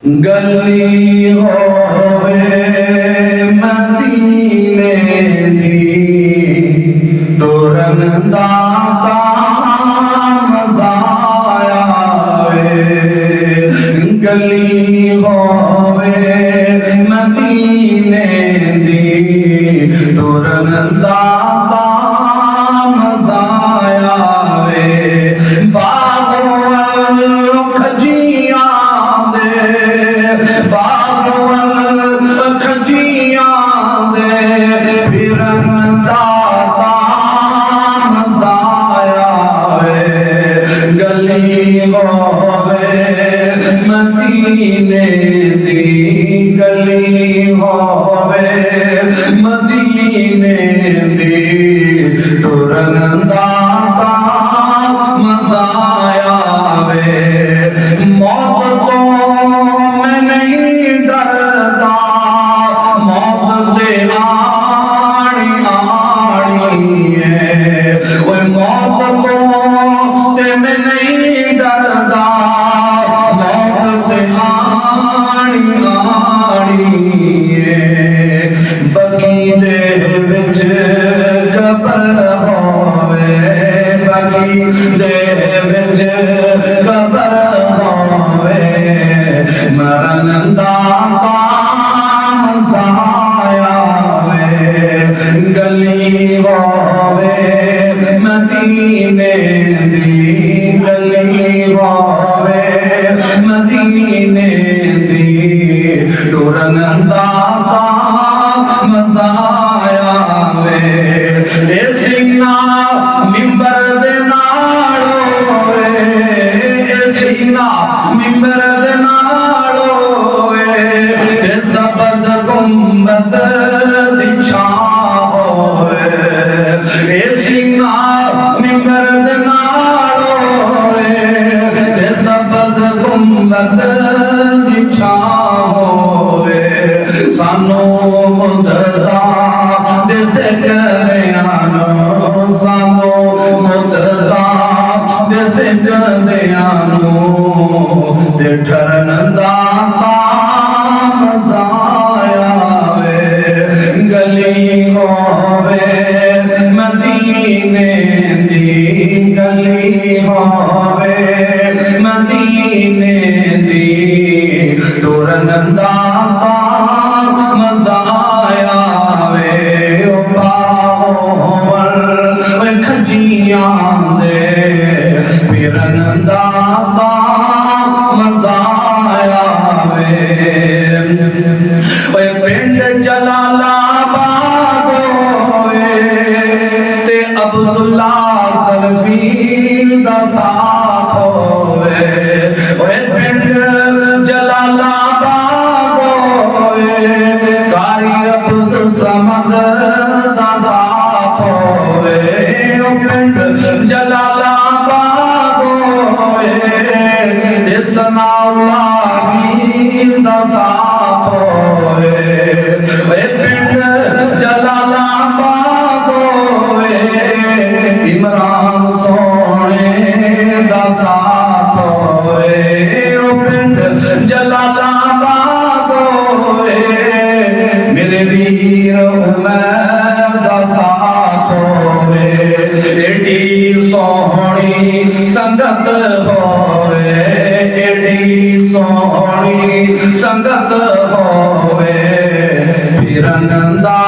गली होवे मदीने दी टुरन दा मज़ा आवे। गली होवे मदीने दी टुरन दा मज़ा आवे। बागों खजियां मदीने दी गली होवे मदीने दी टुरन दा मज़ा आवे। मौत तो मैं नहीं डरदा, मौत ते आनी आनी है। ओए मौत तो ते मैं नहीं डरदा, बगी दे विच कबर होवे, बगी दे विच कबर होवे। मरन दा मज़ा आवे। गली होवे मदीने दी गली होवे मदीने दी टुरन दा मज़ा आवे। ए सीना मिंबर दे नाल होवे, ए सीना मिंबर दे नाल होवे। ए सब्ज़ गुंबद दी छां होवे, ए सीना मिंबर दे नाल होवे। ए सब्ज़ गुंबद दी छां होवे। सानू मुद्दा दे सिकरियानो, सानू मुद्दा दे सिकरियानो ते ठरन दा मज़ा आवे। गली होवे मदीने दी गली होवे मदीने दी टुरन दा मज़ा आवे। ओ पावल खजियां दे फिरन दा मज़ा आवे। ओए पिंड जलालाबाद होवे ते अब्दुल्ला सरफी दा साथ होवे। ओए पिंड जलालाबाद होवे कारी अब्दुल समद दा साथ होवे। ओ पिंड जलालाबाद होवे ते सनाउल्ला दा साथ होवे। ओए पिंड जलालाबाद होवे इमरान सोने दा साथ होवे। ओ पिंड जलालाबाद होवे मेरे वीर उमर दा साथ होवे। एडी सोहनी संगत होवे, एडी सोहनी संगत होवे फिरन दा